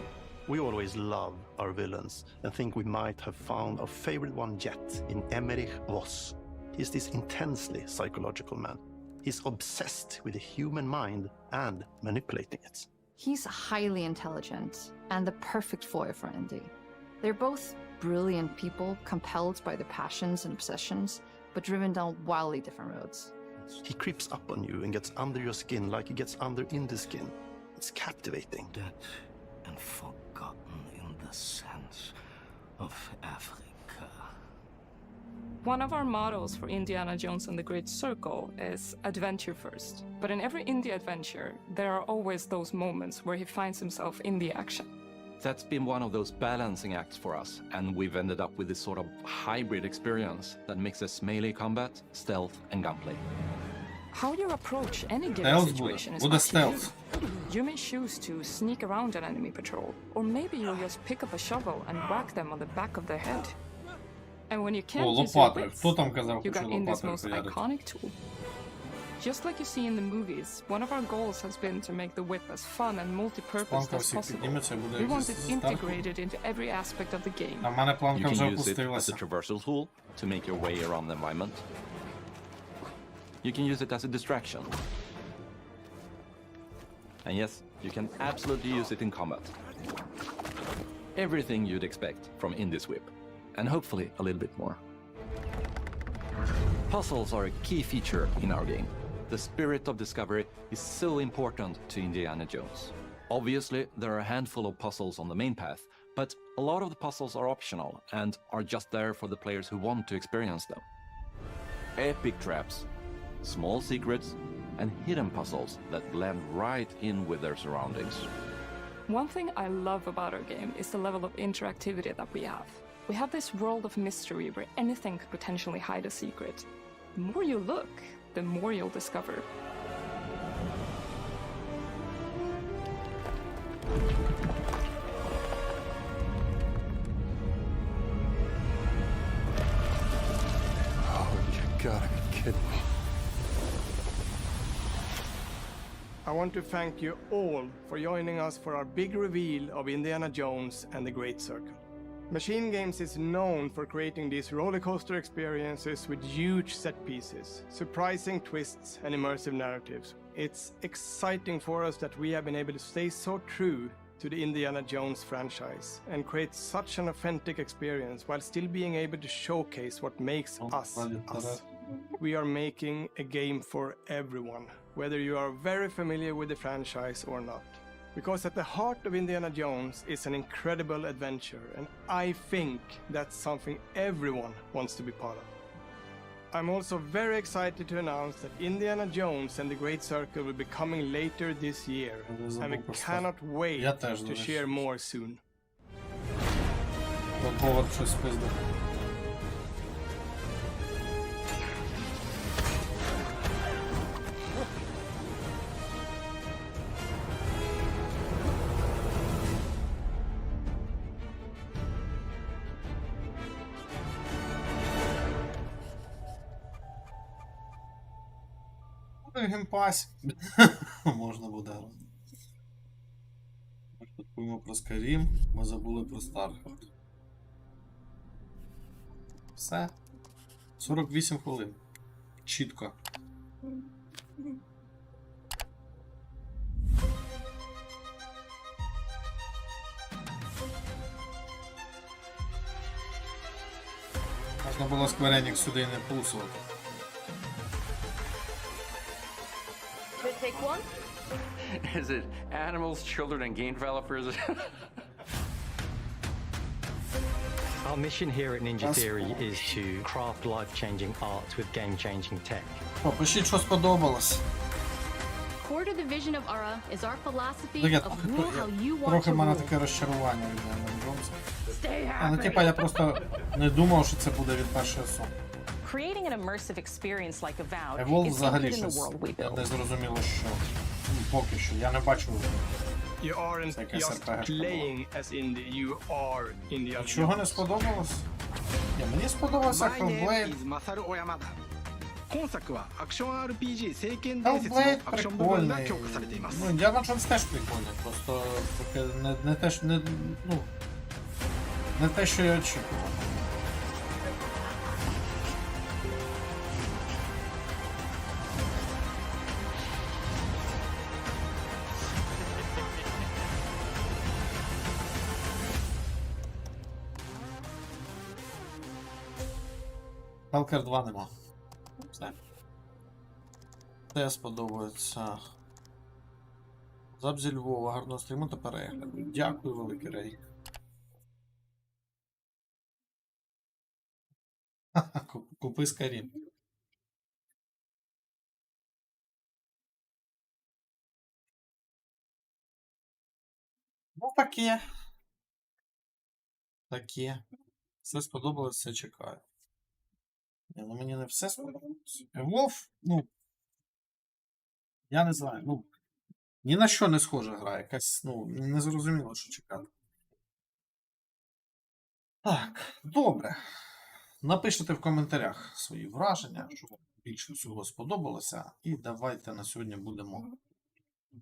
Speaker 6: We always love our villains and think we might have found our favorite one yet in Emmerich Voss. He's this intensely psychological man. He's obsessed with the human mind and manipulating it.
Speaker 9: He's highly intelligent and the perfect foil for Indy. They're both brilliant people, compelled by their passions and obsessions, but driven down wildly different roads.
Speaker 6: He creeps up on you and gets under your skin like he gets under Indy's skin. It's captivating.
Speaker 22: Dead and forgotten in the sense of Africa.
Speaker 11: One of our mottos for Indiana Jones and the Great Circle is adventure first. But in every indie adventure, there are always those moments where he finds himself in the action.
Speaker 18: That's been one of those balancing acts for us, and we've ended up with this sort of hybrid experience that mixes melee combat, stealth, and gunplay.
Speaker 11: How you approach any given situation is up to you. You may choose to sneak around an enemy patrol, or maybe you'll just pick up a shovel and whack them on the back of their head. And when you can't use your wits, you got Indy's most iconic tool. Just like you see in the movies, one of our goals has been to make the whip as fun and multi-purpose as possible. We want it integrated into every aspect of the game.
Speaker 18: You can use it as a traversal tool to make your way around the environment. You can use it as a distraction. And yes, you can absolutely use it in combat. Everything you'd expect from Indy's whip, and hopefully a little bit more. Puzzles are a key feature in our game. The spirit of discovery is so important to Indiana Jones. Obviously, there are a handful of puzzles on the main path, but a lot of the puzzles are optional and are just there for the players who want to experience them. Epic traps, small secrets, and hidden puzzles that blend right in with their surroundings.
Speaker 11: One thing I love about our game is the level of interactivity that we have. We have this world of mystery where anything could potentially hide a secret. The more you look, the more you'll discover.
Speaker 3: gotta be kidding me.
Speaker 20: I want to thank you all for joining us for our big reveal of Indiana Jones and the Great Circle. Machine Games is known for creating these rollercoaster experiences with huge set pieces, surprising twists, and immersive narratives. It's exciting for us that we have been able to stay so true to the Indiana Jones franchise and create such an authentic experience while still being able to showcase what makes us us. We are making a game for everyone, whether you are very familiar with the franchise or not. Because at the heart of Indiana Jones is an incredible adventure, and I think that's something everyone wants to be part of. I'm also very excited to announce that Indiana Jones and the Great Circle will be coming later this year, and we cannot wait to share more soon.
Speaker 1: Геймпасі. Можна буде. Ми тут про Skyrim, ми забули про Starfield. Все. 48 хвилин. Чітко. Можна було Square Enix сюди не пусувати.
Speaker 19: Take one.
Speaker 18: Is it animals, children, and game developers?
Speaker 8: Our mission here at Ninja Theory is to craft life-changing art with game-changing tech.
Speaker 1: Пишіть, що сподобалось.
Speaker 19: Core to the vision of Ara is our philosophy
Speaker 1: Так,
Speaker 19: of rule how you want
Speaker 1: трохи
Speaker 19: to
Speaker 1: в мене
Speaker 19: rule.
Speaker 1: таке розчарування від Indiana Jones.
Speaker 19: Stay
Speaker 1: Ну,
Speaker 19: happy.
Speaker 1: типа, я просто не думав, що це буде від першої особи.
Speaker 2: Creating an immersive experience like Avowed
Speaker 1: Avowed
Speaker 2: is
Speaker 1: взагалі
Speaker 2: included in the
Speaker 1: щось
Speaker 2: world we build.
Speaker 1: не зрозуміло, що поки що. Я не бачу.
Speaker 20: You aren't just playing as Indy, you are Indiana Jones.
Speaker 1: Нічого не сподобалось? Ні, мені сподобався
Speaker 14: My name
Speaker 1: Hellblade.
Speaker 14: is Masaru Oyamada. 今作はアクション RPG 聖剣伝説の
Speaker 1: Hellblade
Speaker 14: アクション部分が
Speaker 1: прикольний.
Speaker 14: 強化されています。
Speaker 1: Ну, Indiana Jones теж прикольний, просто таке не те, не те, що я очікував. Stalker 2 нема. Все. Це сподобається. Зап зі Львова, гарного стріму та перегляду. Дякую, великий Рей. Купи Skyrim. Ну, таке. Таке. Все сподобалось, все чекаю. Ні, ну мені не все сподобалось. Avowed, ну, я не знаю, ну, ні на що не схожа гра, якась, ну, не зрозуміло, що чекати. Так, добре. Напишіть в коментарях свої враження, що вам більше всього сподобалося. І давайте на сьогодні будемо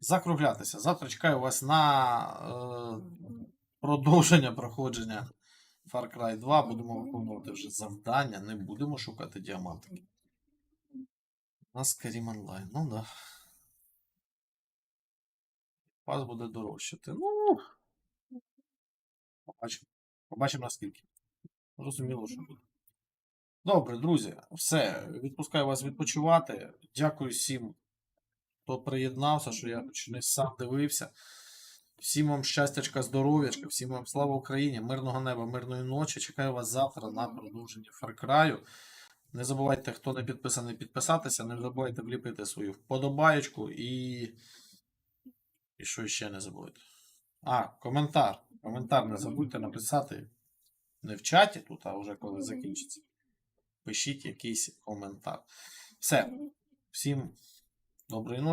Speaker 1: закруглятися. Завтра чекаю вас на продовження проходження Far Cry 2. Будемо виконувати вже завдання, не будемо шукати діамантики. На Skyrim Online, ну да. Пас буде дорожчати. Ну, побачимо. Побачимо наскільки. Зрозуміло, що буде. Добре, друзі, все. Відпускаю вас відпочивати. Дякую всім, хто приєднався, що я не сам дивився. Всім вам щастячка, здоров'ячка, всім вам слава Україні, мирного неба, мирної ночі. Чекаю вас завтра на продовження Far Cry. Не забувайте, хто не підписаний, підписатися. Не забувайте вліпити свою вподобаєчку і що ще не забудьте. Коментар. Коментар не забудьте написати. Не в чаті тут, а вже коли закінчиться. Пишіть якийсь коментар. Все. Всім доброї ночі.